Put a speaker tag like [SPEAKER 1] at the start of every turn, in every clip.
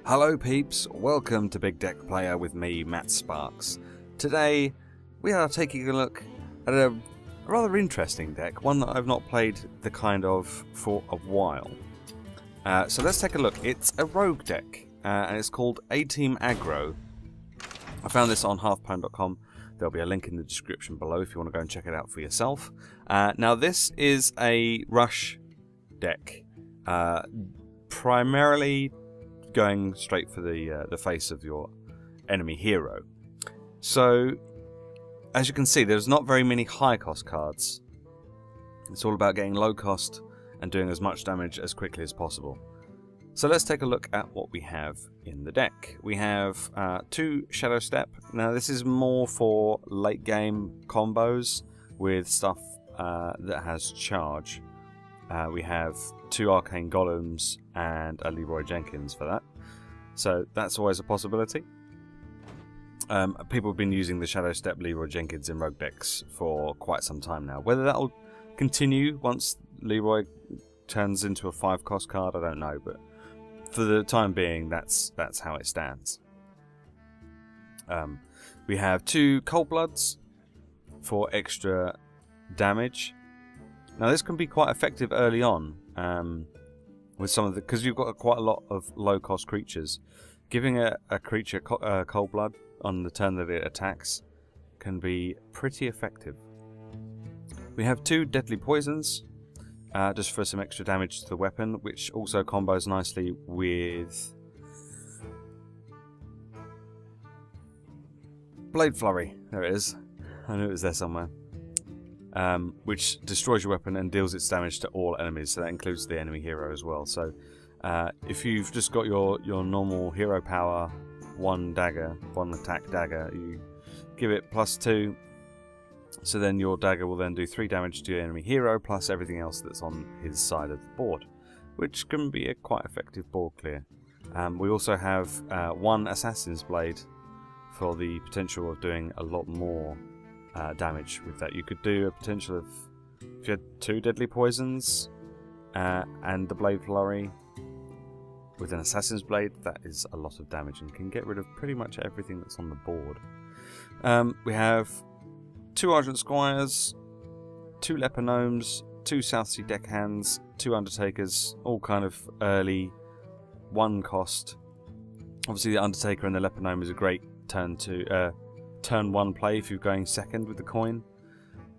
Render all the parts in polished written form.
[SPEAKER 1] Hello peeps, welcome to Big Deck Playa with me, Matt Sparks. Today we are taking a look at a rather interesting deck, one that I've not played the kind of for a while. So let's take a look. It's a rogue deck and it's called A-Team Aggro. I found this on halfpound.com. There'll be a link in the description below if you want to go and check it out for yourself. Now this is a rush deck, primarily going straight for the face of your enemy hero. So, as you can see, there's not very many high cost cards. It's all about getting low cost and doing as much damage as quickly as possible. So let's take a look at what we have in the deck. We have 2 Shadow Step. Now this is more for late game combos with stuff that has charge. We have 2 Arcane Golems and a Leroy Jenkins for that. So that's always a possibility. People have been using the Shadow Step Leroy Jenkins in rogue decks for quite some time now. Whether that will continue once Leroy turns into a 5 cost card, I don't know, but for the time being that's how it stands. We have 2 Cold Bloods for extra damage. Now this can be quite effective early on with some of the, because you've got quite a lot of low cost creatures. Giving a creature Cold Blood on the turn that it attacks can be pretty effective. We have 2 Deadly Poisons just for some extra damage to the weapon, which also combos nicely with Blade Flurry. There it is. I knew it was there somewhere. Which destroys your weapon and deals its damage to all enemies, so that includes the enemy hero as well. So if you've just got your normal hero power, 1 dagger, 1 attack dagger, you give it +2, so then your dagger will then do 3 damage to your enemy hero plus everything else that's on his side of the board, which can be a quite effective board clear. We also have 1 Assassin's Blade for the potential of doing a lot more damage with that. You could do a potential of, if you had 2 Deadly Poisons and the Blade Flurry with an Assassin's Blade, that is a lot of damage and can get rid of pretty much everything that's on the board. We have 2 Argent Squires, 2 Leper Gnomes, 2 Southsea Deckhands, 2 Undertakers, all kind of early 1 cost. Obviously the Undertaker and the Leper Gnome is a great turn 1 play if you're going second with the coin,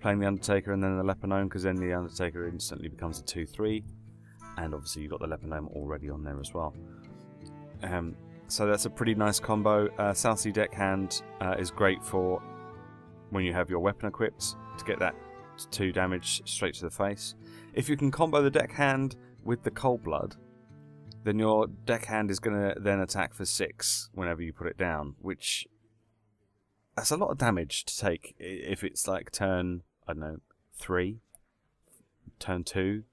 [SPEAKER 1] playing the Undertaker and then the Leper Gnome, because then the Undertaker instantly becomes a 2/3, and obviously you've got the Leper Gnome already on there as well. So that's a pretty nice combo. Southsea Deckhand is great for when you have your weapon equipped to get that 2 damage straight to the face. If you can combo the Deckhand with the Cold Blood, then your Deckhand is going to then attack for 6 whenever you put it down, which that's a lot of damage to take if it's like turn, I don't know, 3, turn 2.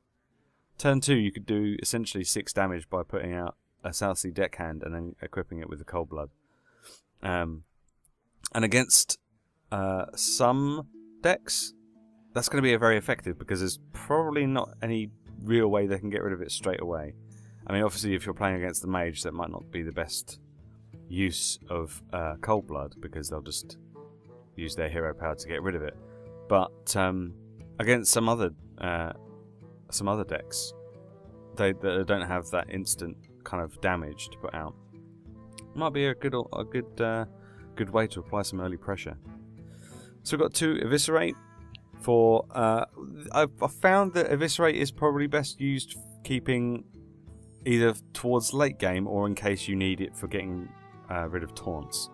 [SPEAKER 1] Turn 2 you could do essentially 6 damage by putting out a Southsea Deckhand and then equipping it with the Cold Blood. And against some decks, that's going to be very effective because there's probably not any real way they can get rid of it straight away. I mean, obviously if you're playing against the mage, that might not be the best use of Cold Blood because they'll just use their hero power to get rid of it. But against some other decks, they don't have that instant kind of damage to put out, might be a good way to apply some early pressure. So we've got 2 Eviscerate for. I've found that Eviscerate is probably best used keeping either towards late game or in case you need it for getting rid of taunts.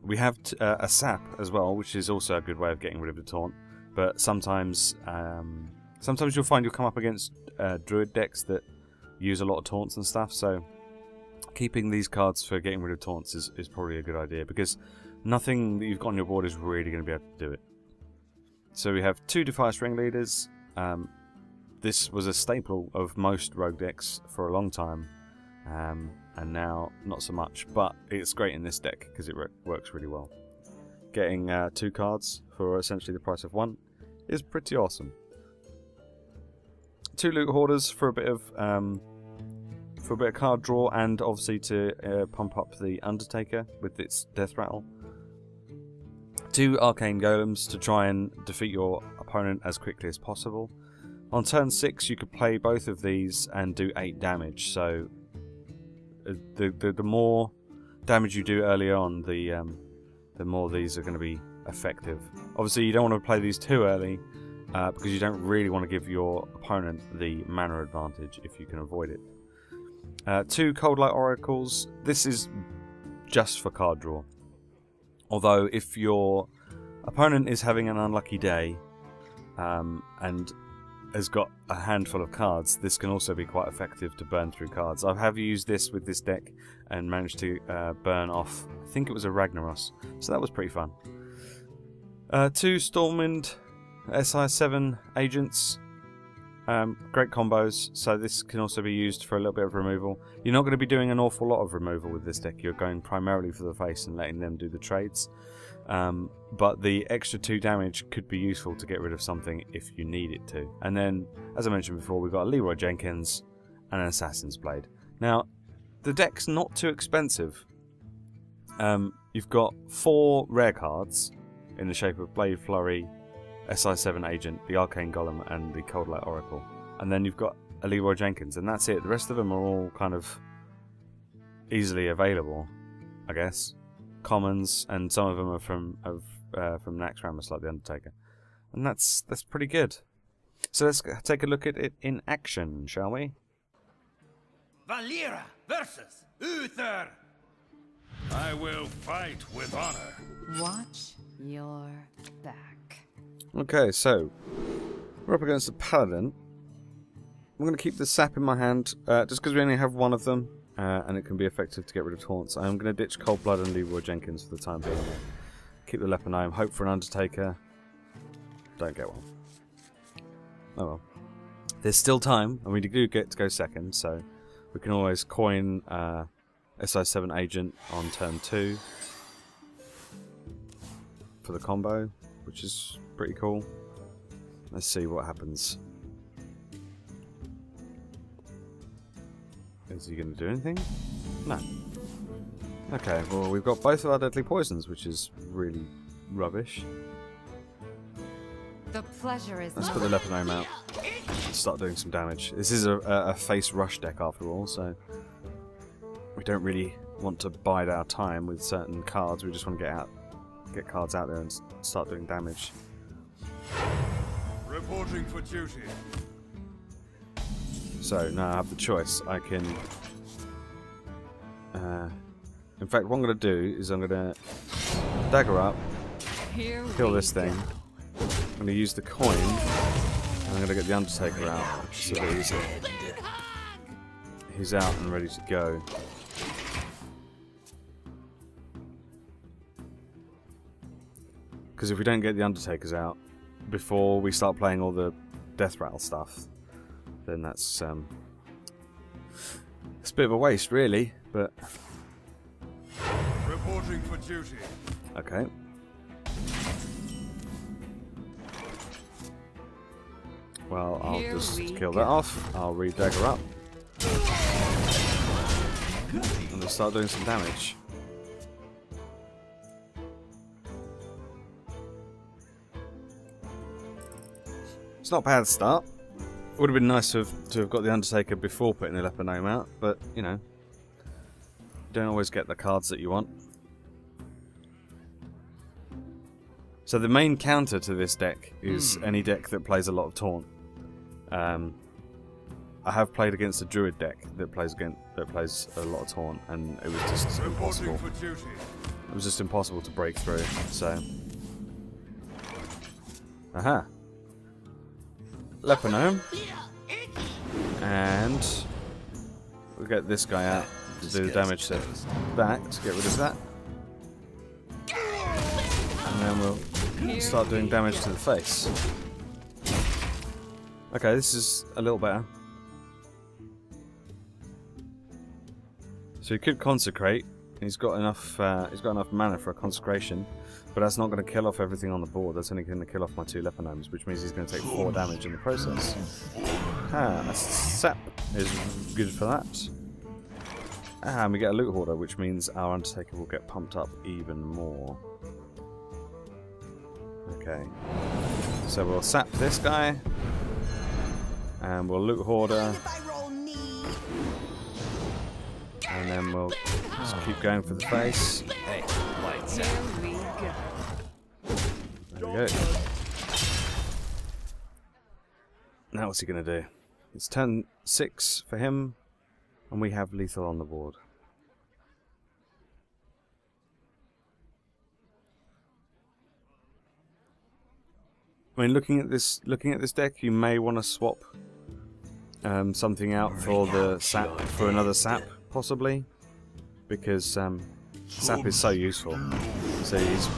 [SPEAKER 1] We have a Sap as well, which is also a good way of getting rid of the taunt. But sometimes you'll find you'll come up against Druid decks that use a lot of taunts and stuff. So keeping these cards for getting rid of taunts is probably a good idea because nothing that you've got on your board is really going to be able to do it. So we have 2 Defias Ringleaders. This was a staple of most rogue decks for a long time. And now not so much, but it's great in this deck because it works really well. Getting 2 cards for essentially the price of 1 is pretty awesome. 2 Loot Hoarders for a bit of for a bit of card draw, and obviously to pump up the Undertaker with its death rattle. 2 arcane golems to try and defeat your opponent as quickly as possible. On turn 6 you could play both of these and do 8 damage, so the more damage you do early on, the more these are going to be effective. Obviously you don't want to play these too early, because you don't really want to give your opponent the mana advantage if you can avoid it. 2 Cold Light Oracles. This is just for card draw. Although if your opponent is having an unlucky day and has got a handful of cards, this can also be quite effective to burn through cards. I have used this with this deck and managed to burn off, I think it was a Ragnaros, so that was pretty fun. 2 Stormwind SI7 agents. Great combos, so this can also be used for a little bit of removal. You're not going to be doing an awful lot of removal with this deck, you're going primarily for the face and letting them do the trades. But the extra 2 damage could be useful to get rid of something if you need it to. And then, as I mentioned before, we've got a Leroy Jenkins and an Assassin's Blade. Now, the deck's not too expensive. You've got 4 rare cards in the shape of Blade Flurry, SI7 Agent, the Arcane Golem, and the Cold Light Oracle. And then you've got a Leroy Jenkins, and that's it. The rest of them are all kind of easily available, I guess. Commons, and some of them are from Naxxramas, like the Undertaker. And that's pretty good. So let's take a look at it in action, shall we?
[SPEAKER 2] Valera versus Uther. I will fight with honor. Watch
[SPEAKER 3] your back.
[SPEAKER 1] Okay, so we're up against a Paladin. I'm going to keep the sap in my hand, just because we only have one of them, and it can be effective to get rid of taunts. I'm going to ditch Cold Blood and Leroy Jenkins for the time being. Keep the Leper Gnome, hope for an Undertaker. Don't get one. Oh well. There's still time, and we do get to go second, so we can always coin SI7 Agent on turn 2 for the combo, which is pretty cool. Let's see what happens. Is he going to do anything? No. Okay, well we've got both of our deadly poisons, which is really rubbish.
[SPEAKER 3] The pleasure is.
[SPEAKER 1] Let's put the Leper Gnome out and start doing some damage. This is a face rush deck after all, so we don't really want to bide our time with certain cards. We just want to get cards out there and start doing damage.
[SPEAKER 2] Reporting for duty.
[SPEAKER 1] So now I have the choice. I can. In fact, what I'm going to do is I'm going to dagger up, kill this thing. I'm going to use the coin, and I'm going to get the Undertaker out, so that he's out and ready to go. Because if we don't get the Undertakers out before we start playing all the death rattle stuff, then that's it's a bit of a waste, really. But
[SPEAKER 2] reporting for duty.
[SPEAKER 1] Okay. Well, I'll just kill that off. I'll re-dagger up, and we'll start doing some damage. It's not a bad start. It would have been nice to have got the Undertaker before putting the Leper Gnome out, but, you know, you don't always get the cards that you want. So the main counter to this deck is any deck that plays a lot of taunt. I have played against a Druid deck that plays a lot of taunt, and it was just impossible. It was just impossible to break through. So, aha. Leper Gnome, and we'll get this guy out to do the damage to that, to get rid of that, and then we'll start doing damage to the face. Okay, this is a little better. So he could consecrate. He's got enough mana for a consecration, but that's not going to kill off everything on the board. That's only going to kill off my 2 Leper Gnomes, which means he's going to take 4 damage in the process. Sap is good for that. And we get a loot hoarder, which means our Undertaker will get pumped up even more. Okay. So we'll sap this guy. And we'll loot hoarder. And then we'll just keep going for the face.
[SPEAKER 2] Hey, lights out.
[SPEAKER 1] There we go. Now what's he going to do? It's turn 6 for him. And we have lethal on the board. I mean, looking at this deck, you may want to swap something out for the sap, for another sap, possibly, because sap is so useful. So he's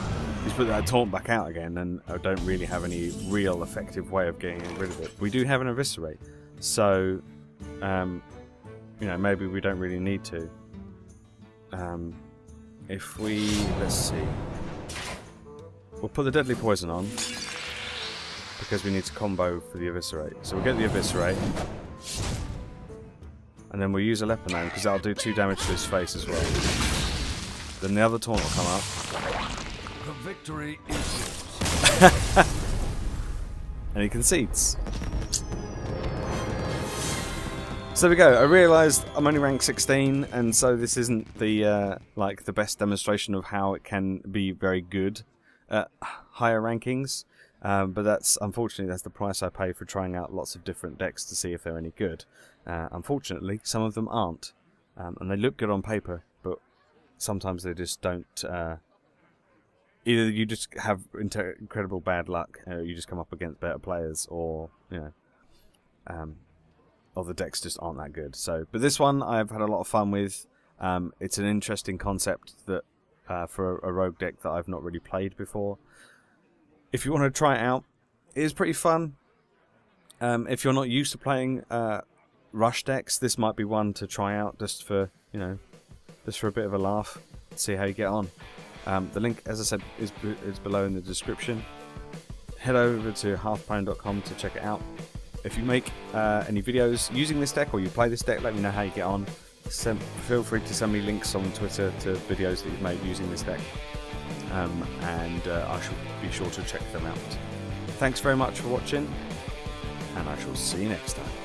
[SPEAKER 1] put that taunt back out again, and I don't really have any real effective way of getting rid of it. We do have an eviscerate, so you know, maybe we don't really need to. If we, let's see, we'll put the deadly poison on because we need to combo for the eviscerate. So we'll get the eviscerate, and then we'll use a leper gnome because that'll do 2 damage to his face as well. Then the other taunt will come up.
[SPEAKER 2] The victory is yours.
[SPEAKER 1] And he concedes. So there we go. I realised I'm only rank 16, and so this isn't the like the best demonstration of how it can be very good at higher rankings. But that's unfortunately that's the price I pay for trying out lots of different decks to see if they're any good. Unfortunately, some of them aren't, and they look good on paper, but sometimes they just don't. Either you just have incredible bad luck, you just come up against better players, or you know. Or the decks just aren't that good. So, but this one I've had a lot of fun with. It's an interesting concept that for a rogue deck that I've not really played before. If you want to try it out, it is pretty fun. If you're not used to playing rush decks, this might be one to try out just for, you know, just for a bit of a laugh. See how you get on. The link, as I said, is below in the description. Head over to hearthstone.com to check it out. If you make any videos using this deck or you play this deck, let me know how you get on. Feel free to send me links on Twitter to videos that you've made using this deck. And I shall be sure to check them out. Thanks very much for watching, and I shall see you next time.